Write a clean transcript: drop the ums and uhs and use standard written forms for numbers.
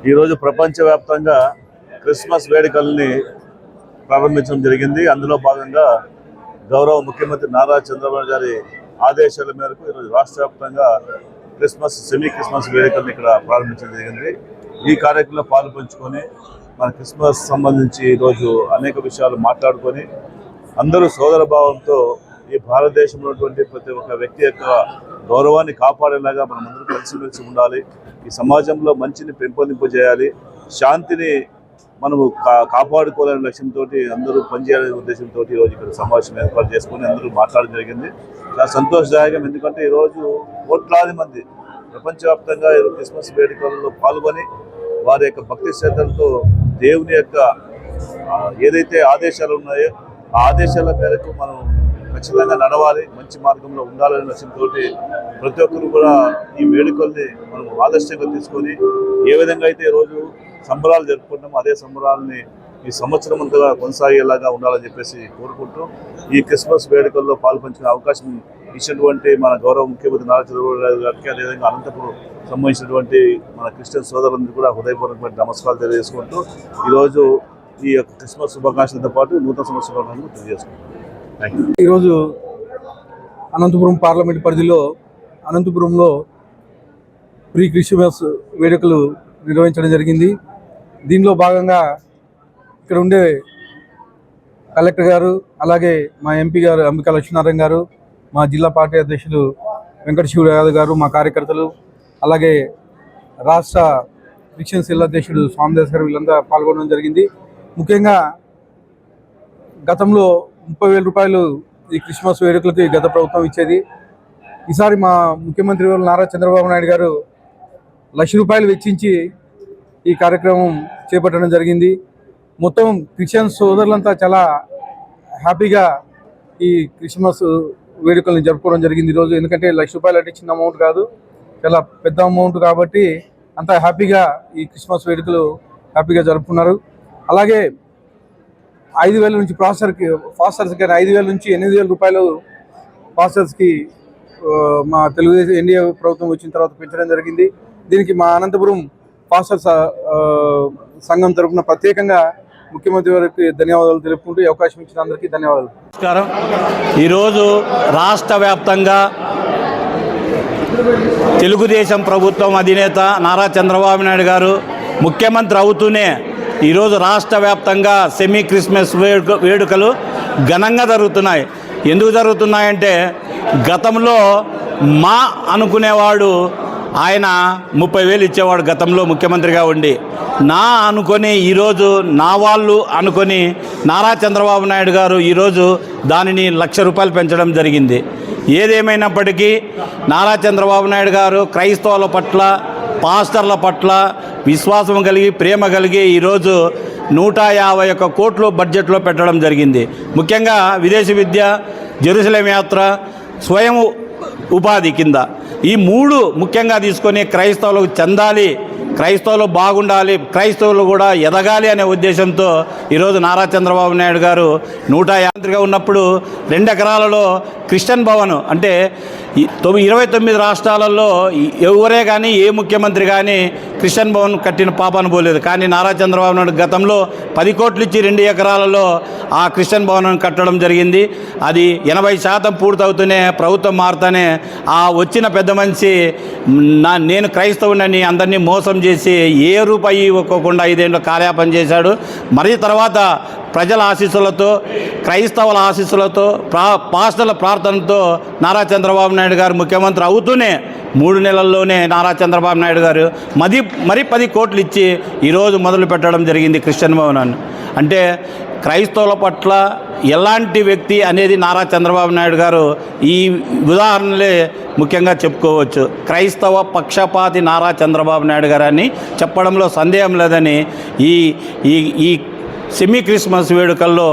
ఈరోజు ప్రపంచవ్యాప్తంగా క్రిస్మస్ వేడుకల్ని ప్రారంభించడం జరిగింది. అందులో భాగంగా గౌరవ ముఖ్యమంత్రి నారా చంద్రబాబు గారి ఆదేశాల మేరకు ఈరోజు రాష్ట్ర వ్యాప్తంగా సెమీ క్రిస్మస్ వేడుకల్ని ఇక్కడ ప్రారంభించడం జరిగింది. ఈ కార్యక్రమంలో పాల్పంచుకొని మన క్రిస్మస్ సంబంధించి ఈరోజు అనేక విషయాలు మాట్లాడుకొని అందరూ సోదర భావంతో ఈ భారతదేశంలో ఉన్నటువంటి ప్రతి ఒక్క వ్యక్తి యొక్క గౌరవాన్ని కాపాడేలాగా మనం అందరూ కలిసిమెలిసి ఉండాలి. ఈ సమాజంలో మంచిని పెంపొందింపజేయాలి, శాంతిని మనము కాపాడుకోవాలనే లక్ష్యంతో అందరూ పనిచేయాలనే ఉద్దేశంతో ఈరోజు ఇక్కడ సమావేశం ఏర్పాటు చేసుకొని అందరూ మాట్లాడడం జరిగింది. చాలా సంతోషదాయకం. ఎందుకంటే ఈరోజు కోట్లాది మంది ప్రపంచవ్యాప్తంగా క్రిస్మస్ వేడుకల్లో పాల్గొని వారి యొక్క భక్తి శ్రద్ధలతో దేవుని యొక్క ఏదైతే ఆదేశాలు ఉన్నాయో ఆ ఆదేశాల మేరకు మనం ఖచ్చితంగా నడవాలి, మంచి మార్గంలో ఉండాలనే లక్ష్యంతో ప్రతి ఒక్కరు కూడా ఈ వేడుకల్ని మనం ఆదర్శంగా తీసుకొని ఏ విధంగా అయితే ఈరోజు సంబరాలు జరుపుకుంటామో అదే సంబరాలని ఈ సంవత్సరం అంతగా కొనసాగేలాగా ఉండాలని చెప్పేసి కోరుకుంటూ ఈ క్రిస్మస్ వేడుకల్లో పాల్పంచుకునే అవకాశం ఇచ్చినటువంటి మన గౌరవ ముఖ్యమంత్రి నారా చంద్రబాబు నాయుడు గారికి, అదేవిధంగా అనంతపురం సంబంధించినటువంటి మన క్రిస్టియన్ సోదరులందరూ కూడా హృదయపూర్వకమైన నమస్కారాలు తెలియజేసుకుంటూ ఈరోజు ఈ యొక్క క్రిస్మస్ శుభాకాంక్షలతో పాటు నూతన సంవత్సర శుభాకాంక్షలు తెలియజేసుకుంటాం. ఈరోజు అనంతపురం పార్లమెంట్ పరిధిలో అనంతపురంలో ప్రీ క్రిస్మస్ వేడుకలు నిర్వహించడం జరిగింది. దీనిలో భాగంగా ఇక్కడ ఉండే కలెక్టర్ గారు, అలాగే మా ఎంపీ గారు అంబికా లక్ష్మీనారాయణ గారు, మా జిల్లా పార్టీ అధ్యక్షులు వెంకట శివ యాదవ్ గారు, మా కార్యకర్తలు, అలాగే రాష్ట్ర క్రిస్టియన్ సెల్ అధ్యక్షుడు స్వామిదాస్ గారు వీళ్ళంతా పాల్గొనడం జరిగింది. ముఖ్యంగా గతంలో 30,000 రూపాయలు ఈ క్రిస్మస్ వేడుకలకి గత ప్రభుత్వం ఇచ్చేది. ఈసారి మా ముఖ్యమంత్రి నారా చంద్రబాబు నాయుడు గారు ₹1,00,000 వెచ్చించి ఈ కార్యక్రమం చేపట్టడం జరిగింది. మొత్తం క్రిస్టియన్ సోదరులంతా చాలా హ్యాపీగా ఈ క్రిస్మస్ వేడుకల్ని జరుపుకోవడం జరిగింది ఈరోజు. ఎందుకంటే ₹1,00,000 అంటే చిన్న అమౌంట్ కాదు, చాలా పెద్ద అమౌంట్ కాబట్టి అంతా హ్యాపీగా ఈ క్రిస్మస్ వేడుకలు హ్యాపీగా జరుపుకున్నారు. అలాగే 5,000 నుంచి ఫాస్టర్స్కి 5,000 నుంచి 8,000 రూపాయలు ఫాస్టర్స్కి మా తెలుగుదేశం ఎన్డీఏ ప్రభుత్వం వచ్చిన తర్వాత పెంచడం జరిగింది. దీనికి మా అనంతపురం ఫాస్టర్స్ సంఘం తరఫున ప్రత్యేకంగా ముఖ్యమంత్రి వారికి ధన్యవాదాలు తెలుపుకుంటూ ఈ అవకాశం ఇచ్చిన అందరికీ ధన్యవాదాలు. నమస్కారం. ఈరోజు రాష్ట్ర వ్యాప్తంగా తెలుగుదేశం ప్రభుత్వం అధినేత నారా చంద్రబాబు నాయుడు గారు ముఖ్యమంత్రి అవుతూనే ఈరోజు రాష్ట్ర వ్యాప్తంగా సెమీ క్రిస్మస్ వేడుకలు ఘనంగా జరుగుతున్నాయి. ఎందుకు జరుగుతున్నాయంటే గతంలో మా అనుకునేవాడు ఆయన 30,000 ఇచ్చేవాడు గతంలో ముఖ్యమంత్రిగా ఉండి. నా అనుకొని ఈరోజు నా వాళ్ళు అనుకొని నారా చంద్రబాబు నాయుడు గారు ఈరోజు దానిని ₹1,00,000 పెంచడం జరిగింది. ఏదేమైనప్పటికీ నారా చంద్రబాబు నాయుడు గారు క్రైస్తవుల పట్ల, పాస్టర్ల పట్ల విశ్వాసం కలిగి, ప్రేమ కలిగి ఈరోజు 151 కోట్లు బడ్జెట్లో పెట్టడం జరిగింది. ముఖ్యంగా విదేశీ విద్య, జెరూసలేం యాత్ర, స్వయం ఉపాధి కింద ఈ 3 ముఖ్యంగా తీసుకొని క్రైస్తవులకు చెందాలి, క్రైస్తవులు బాగుండాలి, క్రైస్తవులు కూడా ఎదగాలి అనే ఉద్దేశంతో ఈరోజు నారా చంద్రబాబు నాయుడు గారు 150గా ఉన్నప్పుడు 2 ఎకరాలలో క్రిస్టియన్ భవన్ అంటే 29 రాష్ట్రాలలో ఎవరే కానీ ఏ ముఖ్యమంత్రి కానీ క్రిస్టియన్ భవన్ కట్టిన పాపాను పోలేదు. కానీ నారా చంద్రబాబు నాయుడు గతంలో 10 కోట్లు ఇచ్చి 2 ఎకరాలలో ఆ క్రిస్టియన్ భవన్ కట్టడం జరిగింది. అది 80% పూర్తవుతూనే ప్రభుత్వం మారుతానే ఆ వచ్చిన పెద్ద మనిషి నేను క్రైస్తవునని అందరినీ మోసం చేసి ₹1 ఇవ్వకుండా 5 ఏళ్ళు కాలయాపన చేశాడు. మరి తర్వాత ప్రజల ఆశీస్సులతో, క్రైస్తవుల ఆశీస్సులతో, పాస్టర్ల ప్రార్థనతో నారా చంద్రబాబు నాయుడు గారు ముఖ్యమంత్రి అవుతూనే 3 నెలల్లోనే నారా చంద్రబాబు నాయుడు గారు మరి 10 కోట్లు ఇచ్చి ఈరోజు మొదలు పెట్టడం జరిగింది క్రిస్టియన్ భవనాన్ని. అంటే క్రైస్తవుల పట్ల ఎలాంటి వ్యక్తి అనేది నారా చంద్రబాబు నాయుడు గారు ఈ ఉదాహరణలే ముఖ్యంగా చెప్పుకోవచ్చు. క్రైస్తవ పక్షపాతి నారా చంద్రబాబు నాయుడు గారు అని చెప్పడంలో సందేహం లేదని ఈ సెమీ క్రిస్మస్ వేడుకల్లో